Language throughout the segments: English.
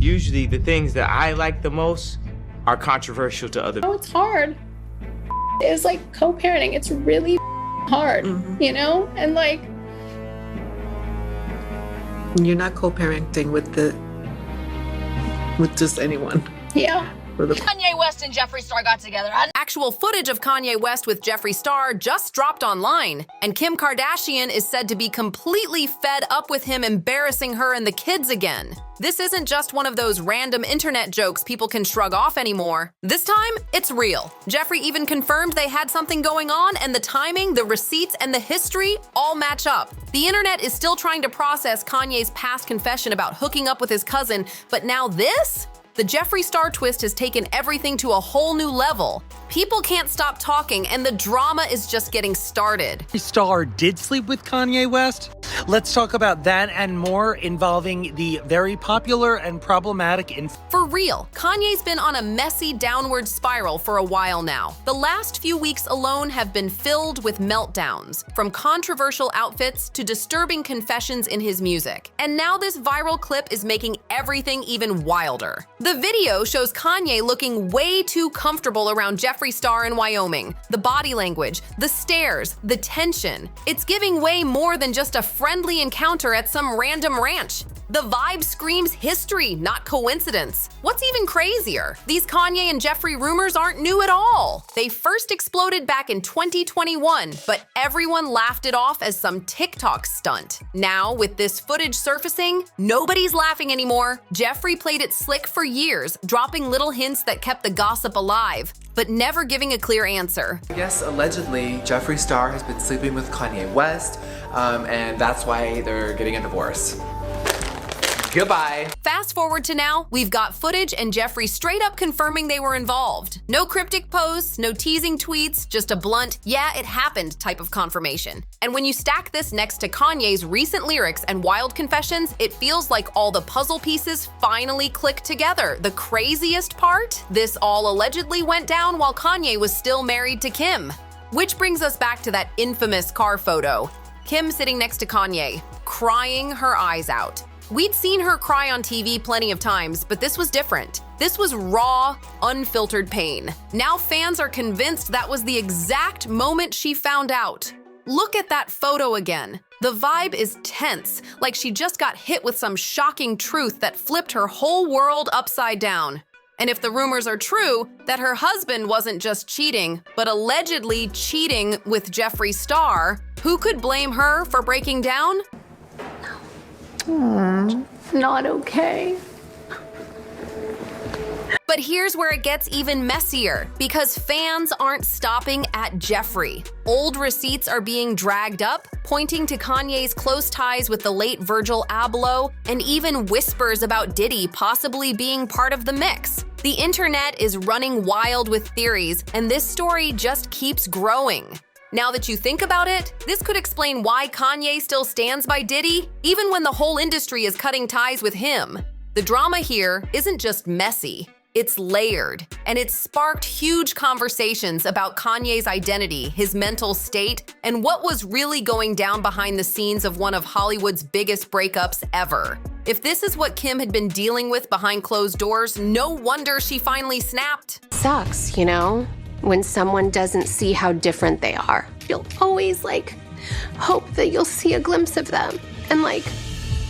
Usually the things that I like the most are controversial to other people. Oh, it's hard. It's like co-parenting. It's really hard, you know? And like, you're not co-parenting with just anyone. yeah. Kanye West and Jeffree Star got together. Actual footage of Kanye West with Jeffree Star just dropped online, and Kim Kardashian is said to be completely fed up with him embarrassing her and the kids again. This isn't just one of those random internet jokes people can shrug off anymore. This time, it's real. Jeffree even confirmed they had something going on, and the timing, the receipts, and the history all match up. The internet is still trying to process Kanye's past confession about hooking up with his cousin, but now this? The Jeffree Star twist has taken everything to a whole new level. People can't stop talking, and the drama is just getting started. Star did sleep with Kanye West? Let's talk about that and more involving the very popular and problematic For real, Kanye's been on a messy downward spiral for a while now. The last few weeks alone have been filled with meltdowns, from controversial outfits to disturbing confessions in his music. And now this viral clip is making everything even wilder. The video shows Kanye looking way too comfortable around Jeffree Star in Wyoming. The body language, the stares, the tension. It's giving way more than just a friendly encounter at some random ranch. The vibe screams history, not coincidence. What's even crazier? These Kanye and Jeffree rumors aren't new at all. They first exploded back in 2021, but everyone laughed it off as some TikTok stunt. Now, with this footage surfacing, nobody's laughing anymore. Jeffree played it slick for years, dropping little hints that kept the gossip alive, but never giving a clear answer. I guess allegedly Jeffree Star has been sleeping with Kanye West, and that's why they're getting a divorce. Goodbye. Fast forward to now, we've got footage and Jeffree straight up confirming they were involved. No cryptic posts, no teasing tweets, just a blunt, yeah, it happened type of confirmation. And when you stack this next to Kanye's recent lyrics and wild confessions, it feels like all the puzzle pieces finally click together. The craziest part? This all allegedly went down while Kanye was still married to Kim. Which brings us back to that infamous car photo. Kim sitting next to Kanye, crying her eyes out. We'd seen her cry on TV plenty of times, but this was different. This was raw, unfiltered pain. Now fans are convinced that was the exact moment she found out. Look at that photo again. The vibe is tense, like she just got hit with some shocking truth that flipped her whole world upside down. And if the rumors are true, that her husband wasn't just cheating, but allegedly cheating with Jeffree Star, who could blame her for breaking down? Not okay. But here's where it gets even messier, because fans aren't stopping at Jeffree. Old receipts are being dragged up, pointing to Kanye's close ties with the late Virgil Abloh, and even whispers about Diddy possibly being part of the mix. The internet is running wild with theories, and this story just keeps growing. Now that you think about it, this could explain why Kanye still stands by Diddy, even when the whole industry is cutting ties with him. The drama here isn't just messy, it's layered, and it's sparked huge conversations about Kanye's identity, his mental state, and what was really going down behind the scenes of one of Hollywood's biggest breakups ever. If this is what Kim had been dealing with behind closed doors, no wonder she finally snapped. Sucks, you know? When someone doesn't see how different they are. You'll always, hope that you'll see a glimpse of them. And,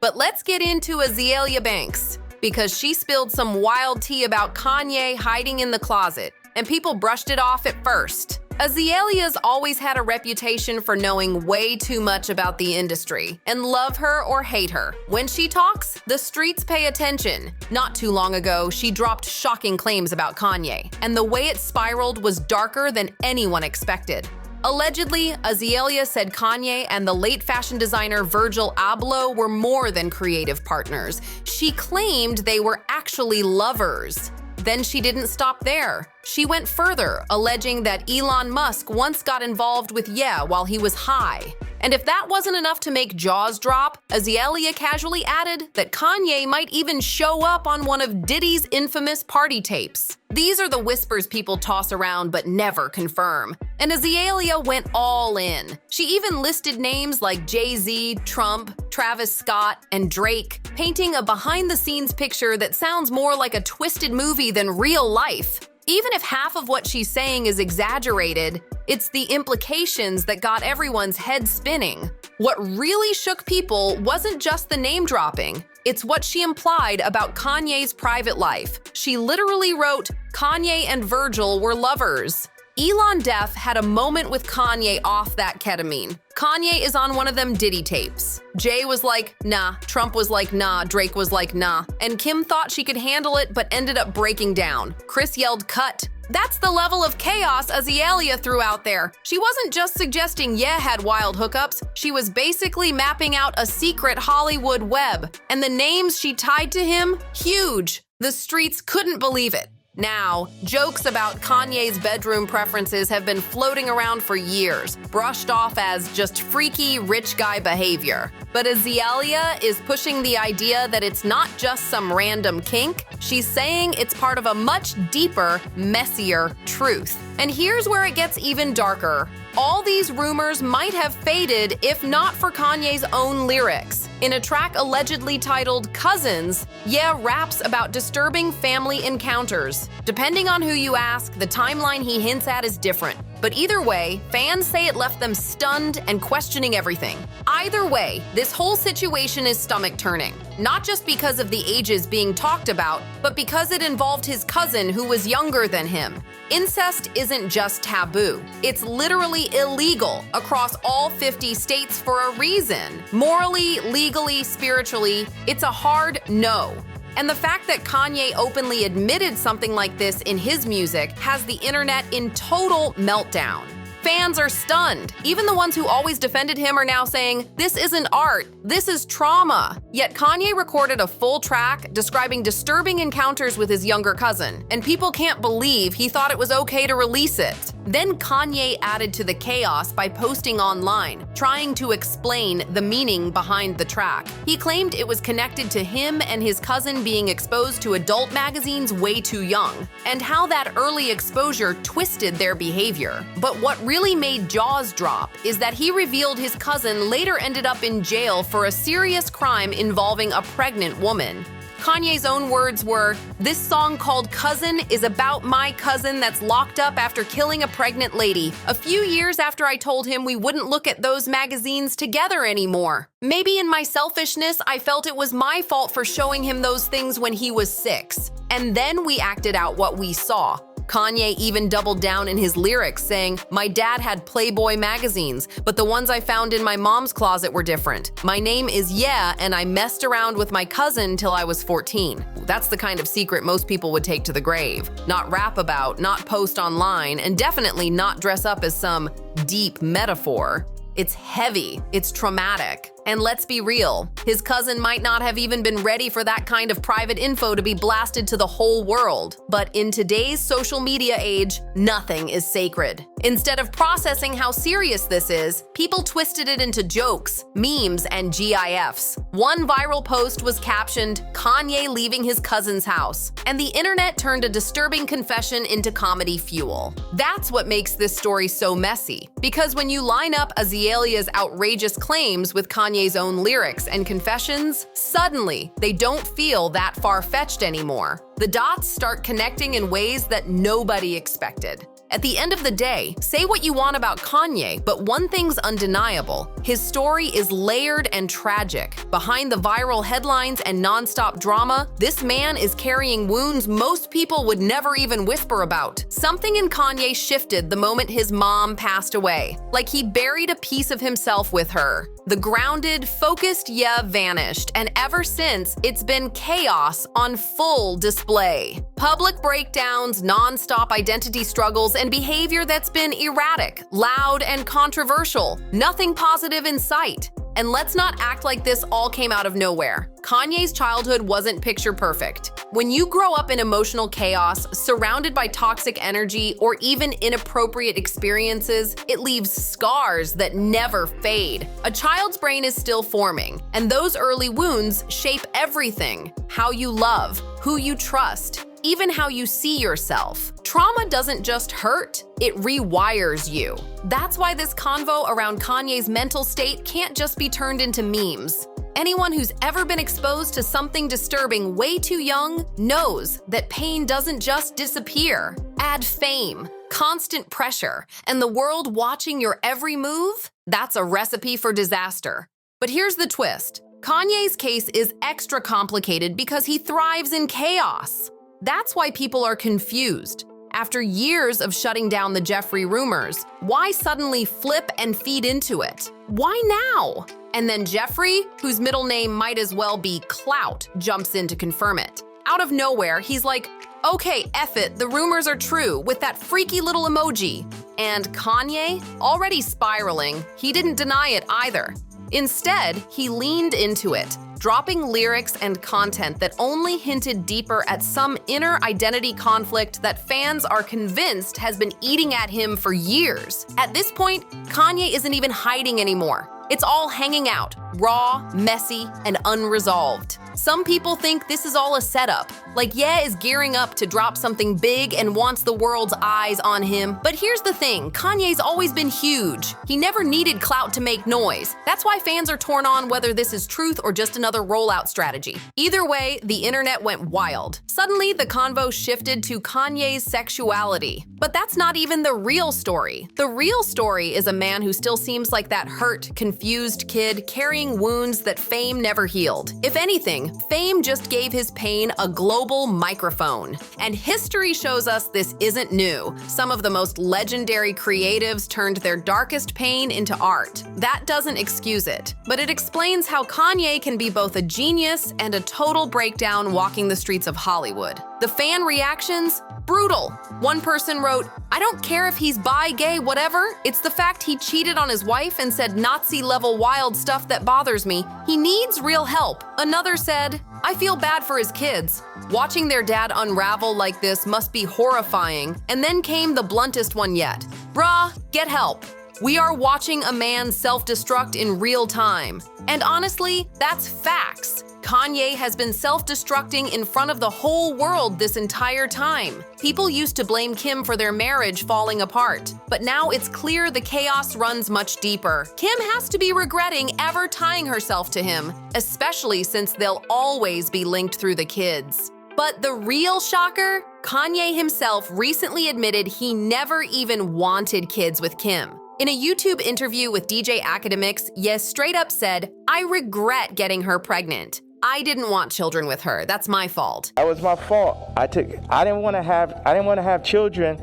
But let's get into Azalea Banks, because she spilled some wild tea about Kanye hiding in the closet, and people brushed it off at first. Azalea's always had a reputation for knowing way too much about the industry, and love her or hate her. When she talks, the streets pay attention. Not too long ago, she dropped shocking claims about Kanye, and the way it spiraled was darker than anyone expected. Allegedly, Azalea said Kanye and the late fashion designer Virgil Abloh were more than creative partners. She claimed they were actually lovers. Then she didn't stop there. She went further, alleging that Elon Musk once got involved with Ye while he was high. And if that wasn't enough to make jaws drop, Azalea casually added that Kanye might even show up on one of Diddy's infamous party tapes. These are the whispers people toss around but never confirm. And Azalea went all in. She even listed names like Jay-Z, Trump, Travis Scott, and Drake, painting a behind-the-scenes picture that sounds more like a twisted movie than real life. Even if half of what she's saying is exaggerated, it's the implications that got everyone's head spinning. What really shook people wasn't just the name dropping, it's what she implied about Kanye's private life. She literally wrote, "Kanye and Virgil were lovers." Elon Def had a moment with Kanye off that ketamine. Kanye is on one of them Diddy tapes. Jay was like, nah. Trump was like, nah. Drake was like, nah. And Kim thought she could handle it, but ended up breaking down. Chris yelled, cut. That's the level of chaos Azalea threw out there. She wasn't just suggesting Ye had wild hookups, she was basically mapping out a secret Hollywood web. And the names she tied to him, huge. The streets couldn't believe it. Now, jokes about Kanye's bedroom preferences have been floating around for years, brushed off as just freaky rich guy behavior. But Azalea is pushing the idea that it's not just some random kink, she's saying it's part of a much deeper, messier truth. And here's where it gets even darker. All these rumors might have faded if not for Kanye's own lyrics. In a track allegedly titled Cousins, Ye raps about disturbing family encounters. Depending on who you ask, the timeline he hints at is different. But either way, fans say it left them stunned and questioning everything. Either way, this whole situation is stomach-turning. Not just because of the ages being talked about, but because it involved his cousin who was younger than him. Incest isn't just taboo. It's literally illegal across all 50 states for a reason. Morally, legally, spiritually, it's a hard no. And the fact that Kanye openly admitted something like this in his music has the internet in total meltdown. Fans are stunned. Even the ones who always defended him are now saying, this isn't art, this is trauma. Yet Kanye recorded a full track describing disturbing encounters with his younger cousin, and people can't believe he thought it was okay to release it. Then Kanye added to the chaos by posting online, trying to explain the meaning behind the track. He claimed it was connected to him and his cousin being exposed to adult magazines way too young, and how that early exposure twisted their behavior. But what really made jaws drop is that he revealed his cousin later ended up in jail for a serious crime involving a pregnant woman. Kanye's own words were, "This song called Cousin is about my cousin that's locked up after killing a pregnant lady, a few years after I told him we wouldn't look at those magazines together anymore. Maybe in my selfishness, I felt it was my fault for showing him those things when he was 6. And then we acted out what we saw." Kanye even doubled down in his lyrics, saying, "My dad had Playboy magazines, but the ones I found in my mom's closet were different. My name is Ye, and I messed around with my cousin till I was 14. That's the kind of secret most people would take to the grave. Not rap about, not post online, and definitely not dress up as some deep metaphor. It's heavy, it's traumatic. And let's be real, his cousin might not have even been ready for that kind of private info to be blasted to the whole world. But in today's social media age, nothing is sacred. Instead of processing how serious this is, people twisted it into jokes, memes, and GIFs. One viral post was captioned, "Kanye leaving his cousin's house," and the internet turned a disturbing confession into comedy fuel. That's what makes this story so messy, because when you line up Azalea's outrageous claims with Kanye's own lyrics and confessions, suddenly they don't feel that far-fetched anymore. The dots start connecting in ways that nobody expected. At the end of the day, say what you want about Kanye, but one thing's undeniable. His story is layered and tragic. Behind the viral headlines and nonstop drama, this man is carrying wounds most people would never even whisper about. Something in Kanye shifted the moment his mom passed away, like he buried a piece of himself with her. The grounded, focused Ye vanished, and ever since, it's been chaos on full display. Public breakdowns, nonstop identity struggles, and behavior that's been erratic, loud, and controversial. Nothing positive in sight. And let's not act like this all came out of nowhere. Kanye's childhood wasn't picture perfect. When you grow up in emotional chaos, surrounded by toxic energy, or even inappropriate experiences, it leaves scars that never fade. A child's brain is still forming, and those early wounds shape everything: how you love, who you trust, even how you see yourself. Trauma doesn't just hurt, it rewires you. That's why this convo around Kanye's mental state can't just be turned into memes. Anyone who's ever been exposed to something disturbing way too young knows that pain doesn't just disappear. Add fame, constant pressure, and the world watching your every move, that's a recipe for disaster. But here's the twist. Kanye's case is extra complicated because he thrives in chaos. That's why people are confused. After years of shutting down the Jeffree rumors, why suddenly flip and feed into it? Why now? And then Jeffree, whose middle name might as well be Clout, jumps in to confirm it. Out of nowhere, he's like, okay, F it, the rumors are true, with that freaky little emoji. And Kanye, already spiraling, he didn't deny it either. Instead, he leaned into it, dropping lyrics and content that only hinted deeper at some inner identity conflict that fans are convinced has been eating at him for years. At this point, Kanye isn't even hiding anymore. It's all hanging out, raw, messy, and unresolved. Some people think this is all a setup, like Ye is gearing up to drop something big and wants the world's eyes on him. But here's the thing, Kanye's always been huge. He never needed clout to make noise. That's why fans are torn on whether this is truth or just another rollout strategy. Either way, the internet went wild. Suddenly, the convo shifted to Kanye's sexuality. But that's not even the real story. The real story is a man who still seems like that hurt, confused kid carrying wounds that fame never healed. If anything, fame just gave his pain a global microphone. And history shows us this isn't new. Some of the most legendary creatives turned their darkest pain into art. That doesn't excuse it, but it explains how Kanye can be both a genius and a total breakdown walking the streets of Hollywood. The fan reactions? Brutal. One person wrote, "I don't care if he's bi, gay, whatever. It's the fact he cheated on his wife and said Nazi-level wild stuff that bothers me. He needs real help." Another said, "I feel bad for his kids. Watching their dad unravel like this must be horrifying." And then came the bluntest one yet. "Bruh, get help. We are watching a man self-destruct in real time." And honestly, that's facts. Kanye has been self-destructing in front of the whole world this entire time. People used to blame Kim for their marriage falling apart, but now it's clear the chaos runs much deeper. Kim has to be regretting ever tying herself to him, especially since they'll always be linked through the kids. But the real shocker? Kanye himself recently admitted he never even wanted kids with Kim. In a YouTube interview with DJ Academics, Ye straight up said, "I regret getting her pregnant. I didn't want children with her. That's my fault." That was my fault. I didn't want to have children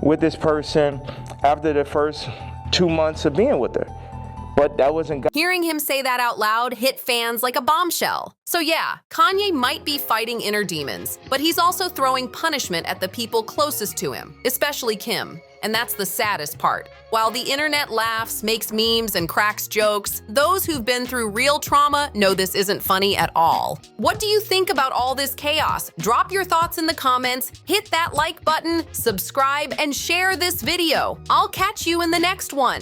with this person after the first 2 months of being with her. But that wasn't God. Hearing him say that out loud hit fans like a bombshell. So yeah, Kanye might be fighting inner demons, but he's also throwing punishment at the people closest to him, especially Kim. And that's the saddest part. While the internet laughs, makes memes, and cracks jokes, those who've been through real trauma know this isn't funny at all. What do you think about all this chaos? Drop your thoughts in the comments, hit that like button, subscribe, and share this video. I'll catch you in the next one.